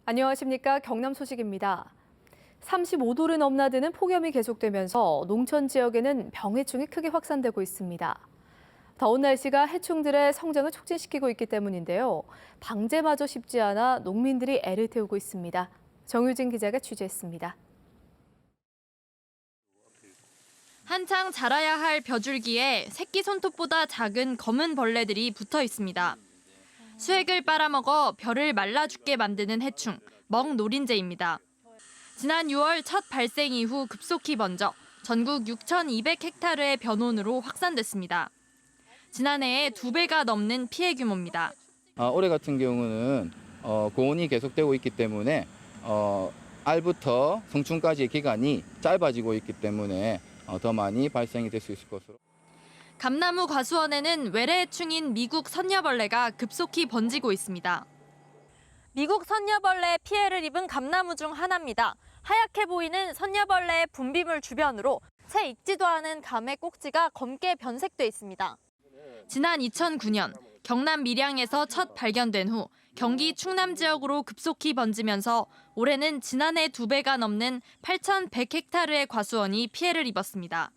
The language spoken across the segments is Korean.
안녕하십니까. 경남 소식입니다. 35도를 넘나드는 폭염이 계속되면서 농촌 지역에는 병해충이 크게 확산되고 있습니다. 더운 날씨가 해충들의 성장을 촉진시키고 있기 때문인데요. 방제마저 쉽지 않아 농민들이 애를 태우고 있습니다. 정유진 기자가 취재했습니다. 한창 자라야 할 벼줄기에 새끼 손톱보다 작은 검은 벌레들이 붙어 있습니다. 수액을 빨아먹어 벼를 말라 죽게 만드는 해충, 먹노린재입니다. 지난 6월 첫 발생 이후 급속히 번져 전국 6,200헥타르의 벼논으로 확산됐습니다. 지난해에 2배가 넘는 피해 규모입니다. 올해 같은 경우는 고온이 계속되고 있기 때문에 알부터 성충까지의 기간이 짧아지고 있기 때문에 더 많이 발생이 될 수 있을 것으로. 감나무 과수원에는 외래해충인 미국 선녀벌레가 급속히 번지고 있습니다. 미국 선녀벌레 피해를 입은 감나무 중 하나입니다. 하얗게 보이는 선녀벌레의 분비물 주변으로 채 익지도 않은 감의 꼭지가 검게 변색돼 있습니다. 지난 2009년 경남 밀양에서 첫 발견된 후 경기 충남 지역으로 급속히 번지면서 올해는 지난해 2배가 넘는 8,100헥타르의 과수원이 피해를 입었습니다.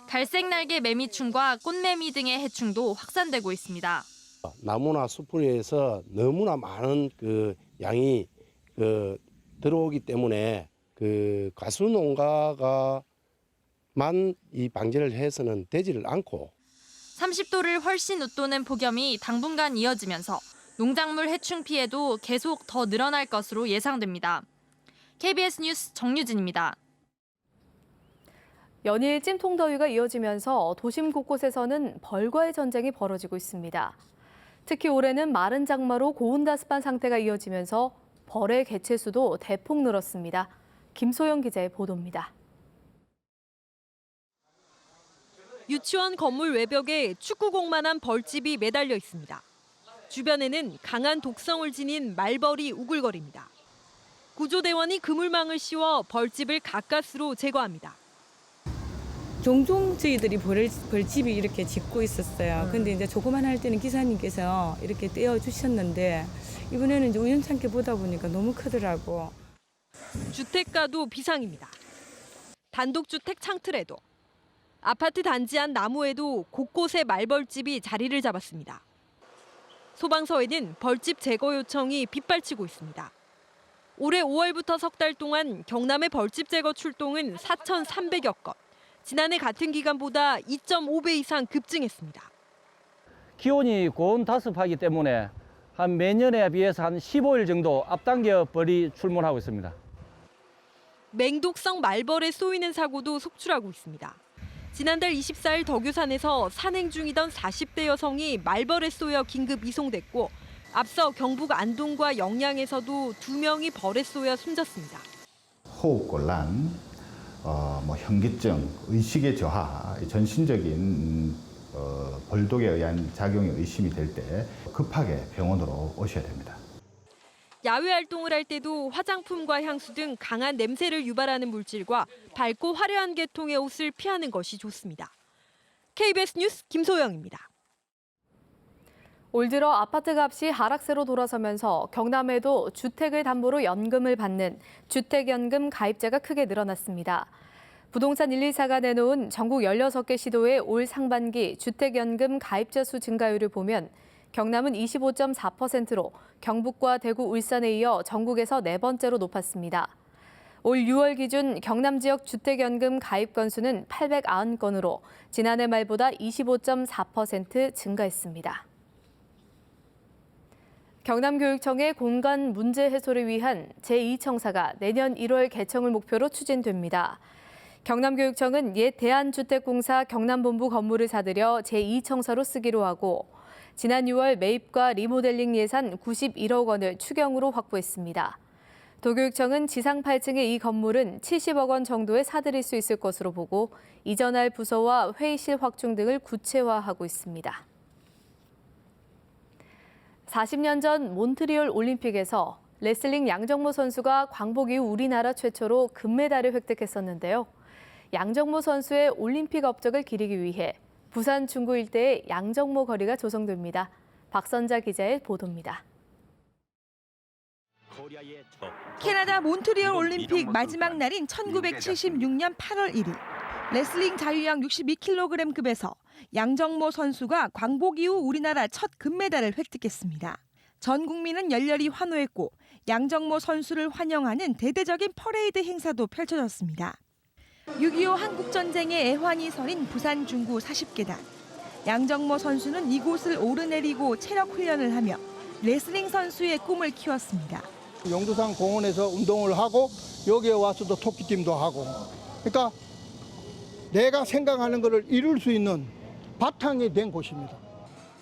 갈색날개 매미충과 꽃매미 등의 해충도 확산되고 있습니다. 나무나 수풀에서 너무나 많은 양이 들어오기 때문에 과수 농가가만 이 방제를 해서는 되지를 않고 30도를 훨씬 웃도는 폭염이 당분간 이어지면서 농작물 해충 피해도 계속 더 늘어날 것으로 예상됩니다. KBS 뉴스 정유진입니다. 연일 찜통더위가 이어지면서 도심 곳곳에서는 벌과의 전쟁이 벌어지고 있습니다. 특히 올해는 마른 장마로 고온다습한 상태가 이어지면서 벌의 개체수도 대폭 늘었습니다. 김소영 기자의 보도입니다. 유치원 건물 외벽에 축구공만한 벌집이 매달려 있습니다. 주변에는 강한 독성을 지닌 말벌이 우글거립니다. 구조대원이 그물망을 씌워 벌집을 가까스로 제거합니다. 종종 저희들이 벌집이 이렇게 짓고 있었어요. 근데 이제 조그만 할 때는 기사님께서 이렇게 떼어주셨는데 이번에는 이제 우연찮게 보다 보니까 너무 크더라고. 주택가도 비상입니다. 단독주택 창틀에도, 아파트 단지 안 나무에도 곳곳에 말벌집이 자리를 잡았습니다. 소방서에는 벌집 제거 요청이 빗발치고 있습니다. 올해 5월부터 석 달 동안 경남의 벌집 제거 출동은 4,300여 건. 지난해 같은 기간보다 2.5배 이상 급증했습니다. 기온이 고온다습하기 때문에 한 매년에 비해서 한 15일 정도 앞당겨 벌이 출몰하고 있습니다. 맹독성 말벌에 쏘이는 사고도 속출하고 있습니다. 지난달 24일 덕유산에서 산행 중이던 40대 여성이 말벌에 쏘여 긴급 이송됐고 앞서 경북 안동과 영양에서도 2명이 벌에 쏘여 숨졌습니다. 호흡곤란, 현기증, 의식의 저하, 전신적인 벌독에 의한 작용이 의심이 될 때 급하게 병원으로 오셔야 됩니다. 야외 활동을 할 때도 화장품과 향수 등 강한 냄새를 유발하는 물질과 밝고 화려한 계통의 옷을 피하는 것이 좋습니다. KBS 뉴스 김소영입니다. 올 들어 아파트 값이 하락세로 돌아서면서 경남에도 주택을 담보로 연금을 받는 주택연금 가입자가 크게 늘어났습니다. 부동산 124가 내놓은 전국 16개 시도의 올 상반기 주택연금 가입자 수 증가율을 보면 경남은 25.4%로 경북과 대구, 울산에 이어 전국에서 4번째로 높았습니다. 올 6월 기준 경남 지역 주택연금 가입 건수는 890건으로 지난해 말보다 25.4% 증가했습니다. 경남교육청의 공간 문제 해소를 위한 제2청사가 내년 1월 개청을 목표로 추진됩니다. 경남교육청은 옛 대한주택공사 경남본부 건물을 사들여 제2청사로 쓰기로 하고 지난 6월 매입과 리모델링 예산 91억 원을 추경으로 확보했습니다. 도교육청은 지상 8층의 이 건물은 70억 원 정도에 사들일 수 있을 것으로 보고 이전할 부서와 회의실 확충 등을 구체화하고 있습니다. 40년 전 몬트리올 올림픽에서 레슬링 양정모 선수가 광복 이후 우리나라 최초로 금메달을 획득했었는데요. 양정모 선수의 올림픽 업적을 기리기 위해 부산 중구 일대에 양정모 거리가 조성됩니다. 박선자 기자의 보도입니다. 캐나다 몬트리올 올림픽 마지막 날인 1976년 8월 1일. 레슬링 자유형 62kg급에서 양정모 선수가 광복 이후 우리나라 첫 금메달을 획득했습니다. 전 국민은 열렬히 환호했고 양정모 선수를 환영하는 대대적인 퍼레이드 행사도 펼쳐졌습니다. 6.25 한국전쟁의 애환이 서린 부산 중구 40계단. 양정모 선수는 이곳을 오르내리고 체력 훈련을 하며 레슬링 선수의 꿈을 키웠습니다. 용두산 공원에서 운동을 하고 여기에 와서도 토끼팀도 하고, 그러니까 내가 생각하는 것을 이룰 수 있는 바탕이 된 곳입니다.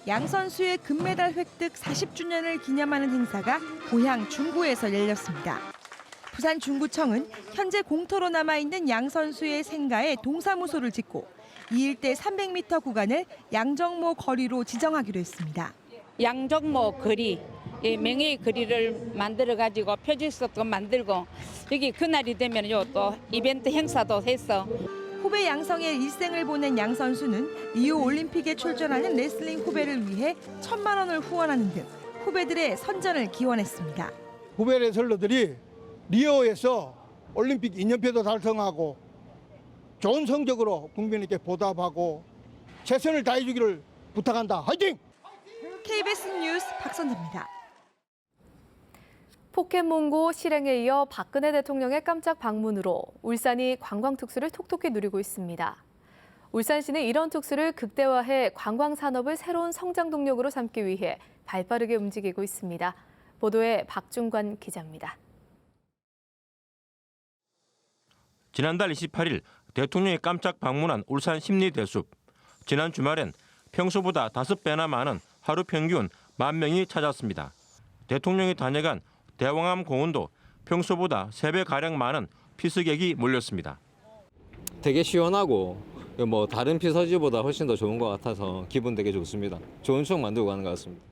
양 선수의 금메달 획득 40주년을 기념하는 행사가 고향 중구에서 열렸습니다. 부산 중구청은 현재 공터로 남아있는 양 선수의 생가에 동사무소를 짓고 이 일대 300m 구간을 양정모 거리로 지정하기로 했습니다. 양정모 거리, 명예의 거리를 만들어가지고 표지석도 만들고 여기 그날이 되면 또 이벤트 행사도 해서 후배 양성의 일생을 보낸 양 선수는 리우 올림픽에 출전하는 레슬링 후배를 위해 1,000만 원을 후원하는 등 후배들의 선전을 기원했습니다. 후배 레슬러들이 리오에서 올림픽 2연패도 달성하고 좋은 성적으로 국민에게 보답하고 최선을 다해주기를 부탁한다. 화이팅! KBS 뉴스 박선재입니다. 포켓몬고 실행에 이어 박근혜 대통령의 깜짝 방문으로 울산이 관광특수를 톡톡히 누리고 있습니다. 울산시는 이런 특수를 극대화해 관광산업을 새로운 성장 동력으로 삼기 위해 발빠르게 움직이고 있습니다. 보도에 박중관 기자입니다. 지난달 28일 대통령이 깜짝 방문한 울산 심리대숲. 지난 주말엔 평소보다 5배나 많은 하루 평균 10,000명이 찾았습니다. 대통령이 다녀간 대왕암 공원도 평소보다 3배가량 많은 피서객이 몰렸습니다. 되게 시원하고 다른 피서지보다 훨씬 더 좋은 것 같아서 기분 되게 좋습니다. 좋은 추억 만들고 가는 것 같습니다.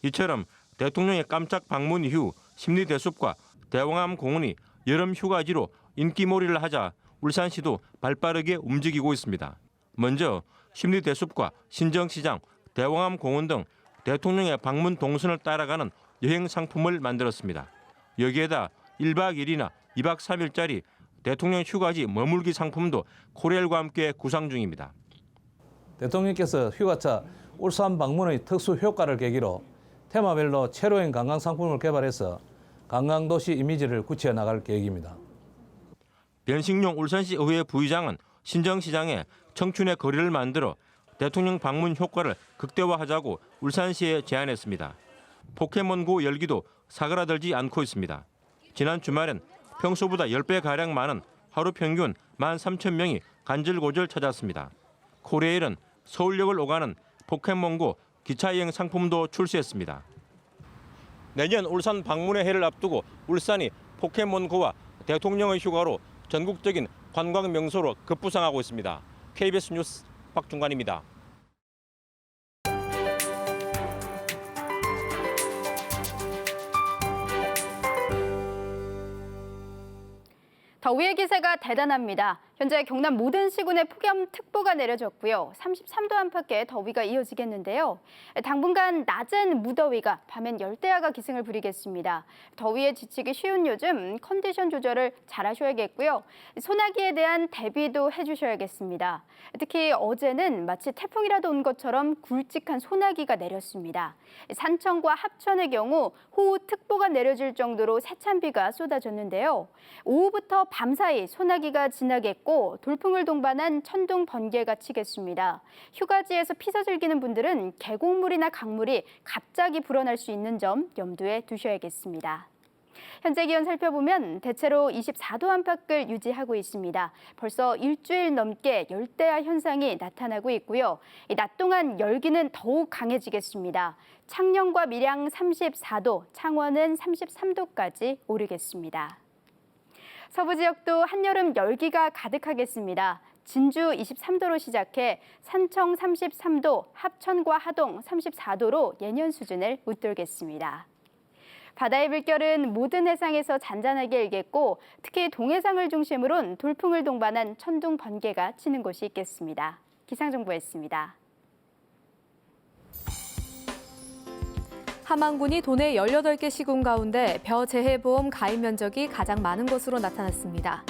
이처럼 대통령의 깜짝 방문 이후 심리대숲과 대왕암 공원이 여름 휴가지로 인기몰이를 하자 울산시도 발빠르게 움직이고 있습니다. 먼저 심리대숲과 신정시장, 대왕암 공원 등 대통령의 방문 동선을 따라가는 여행 상품을 만들었습니다. 여기에다 1박 2일이나 2박 3일짜리 대통령 휴가지 머물기 상품도 코레일과 함께 구상 중입니다. 대통령께서 휴가차 울산 방문의 특수 효과를 계기로 테마별로 체로행 관광 상품을 개발해서 관광도시 이미지를 굳혀 나갈 계획입니다. 변식용 울산시 의회 부의장은 신정시장에 청춘의 거리를 만들어 대통령 방문 효과를 극대화하자고 울산시에 제안했습니다. 포켓몬고 열기도 사그라들지 않고 있습니다. 지난 주말엔 평소보다 10배가량 많은 하루 평균 13,000명이 간절고절 찾았습니다. 코레일은 서울역을 오가는 포켓몬고 기차여행 상품도 출시했습니다. 내년 울산 방문의 해를 앞두고 울산이 포켓몬고와 대통령의 휴가로 전국적인 관광 명소로 급부상하고 있습니다. KBS 뉴스 박중관입니다. 더위의 기세가 대단합니다. 현재 경남 모든 시군에 폭염특보가 내려졌고요. 33도 안팎의 더위가 이어지겠는데요. 당분간 낮은 무더위가 밤엔 열대야가 기승을 부리겠습니다. 더위에 지치기 쉬운 요즘 컨디션 조절을 잘 하셔야겠고요. 소나기에 대한 대비도 해주셔야겠습니다. 특히 어제는 마치 태풍이라도 온 것처럼 굵직한 소나기가 내렸습니다. 산청과 합천의 경우 호우특보가 내려질 정도로 세찬 비가 쏟아졌는데요. 오후부터 밤사이 소나기가 지나겠고 돌풍을 동반한 천둥 번개가 치겠습니다. 휴가지에서 피서 즐기는 분들은 계곡물이나 강물이 갑자기 불어날 수 있는 점 염두에 두셔야겠습니다. 현재 기온 살펴보면 대체로 24도 안팎을 유지하고 있습니다. 벌써 일주일 넘게 열대야 현상이 나타나고 있고요. 낮 동안 열기는 더욱 강해지겠습니다. 창녕과 밀양 34도, 창원은 33도까지 오르겠습니다. 서부 지역도 한여름 열기가 가득하겠습니다. 진주 23도로 시작해 산청 33도, 합천과 하동 34도로 예년 수준을 웃돌겠습니다. 바다의 물결은 모든 해상에서 잔잔하게 일겠고 특히 동해상을 중심으로는 돌풍을 동반한 천둥 번개가 치는 곳이 있겠습니다. 기상정보였습니다. 함안군이 도내 18개 시군 가운데 벼재해보험 가입 면적이 가장 많은 것으로 나타났습니다.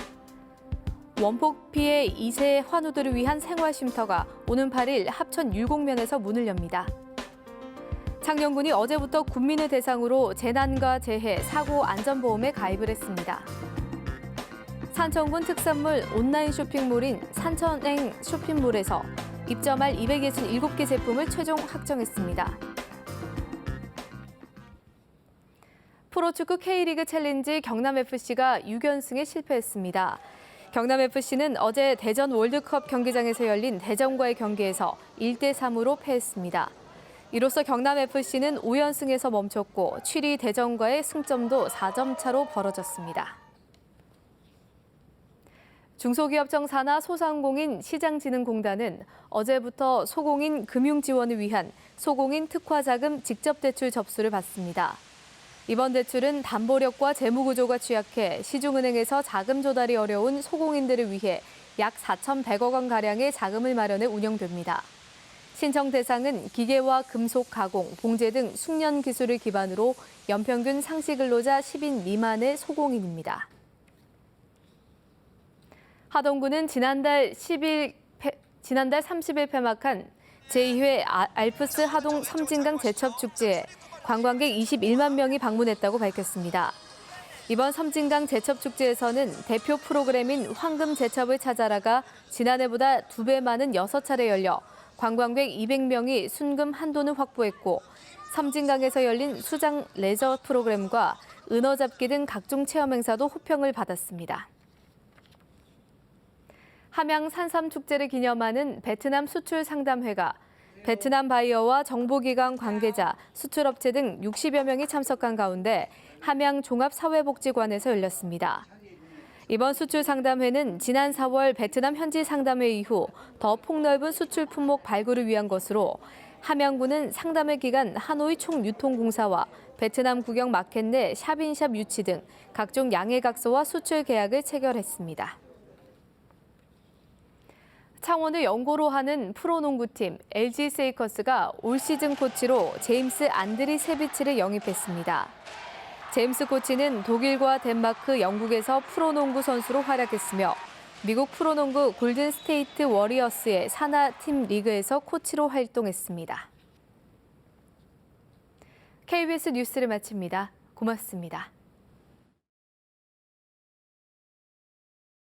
원폭 피해 2세 환우들을 위한 생활쉼터가 오는 8일 합천 율곡면에서 문을 엽니다. 창녕군이 어제부터 군민을 대상으로 재난과 재해, 사고 안전보험에 가입을 했습니다. 산천군 특산물 온라인 쇼핑몰인 산천행 쇼핑몰에서 입점할 267개 제품을 최종 확정했습니다. 프로축구 K리그 챌린지 경남FC가 6연승에 실패했습니다. 경남FC는 어제 대전 월드컵 경기장에서 열린 대전과의 경기에서 1대3으로 패했습니다. 이로써 경남FC는 5연승에서 멈췄고 7위 대전과의 승점도 4점 차로 벌어졌습니다. 중소기업청 산하 소상공인 시장진흥공단은 어제부터 소공인 금융 지원을 위한 소공인 특화자금 직접대출 접수를 받습니다. 이번 대출은 담보력과 재무구조가 취약해 시중은행에서 자금 조달이 어려운 소공인들을 위해 약 4,100억 원가량의 자금을 마련해 운영됩니다. 신청 대상은 기계와 금속 가공, 봉제 등 숙련 기술을 기반으로 연평균 상시 근로자 10인 미만의 소공인입니다. 하동구는 지난달 30일 폐막한 제2회 알프스 하동 섬진강 제첩축제에 관광객 21만 명이 방문했다고 밝혔습니다. 이번 섬진강 제첩축제에서는 대표 프로그램인 황금 제첩을 찾아라가 지난해보다 2배 많은 6차례 열려 관광객 200명이 순금 한돈을 확보했고 섬진강에서 열린 수장 레저 프로그램과 은어 잡기 등 각종 체험 행사도 호평을 받았습니다. 함양 산삼축제를 기념하는 베트남 수출 상담회가 베트남 바이어와 정보기관 관계자, 수출업체 등 60여 명이 참석한 가운데 함양 종합사회복지관에서 열렸습니다. 이번 수출 상담회는 지난 4월 베트남 현지 상담회 이후 더 폭넓은 수출 품목 발굴을 위한 것으로 함양군은 상담회 기간 하노이 총유통공사와 베트남 국영 마켓 내 샵인샵 유치 등 각종 양해각서와 수출 계약을 체결했습니다. 창원을 연고로 하는 프로농구팀 LG 세이커스가 올 시즌 코치로 제임스 안드리세비치를 영입했습니다. 제임스 코치는 독일과 덴마크, 영국에서 프로농구 선수로 활약했으며 미국 프로농구 골든스테이트 워리어스의 산하 팀 리그에서 코치로 활동했습니다. KBS 뉴스를 마칩니다. 고맙습니다.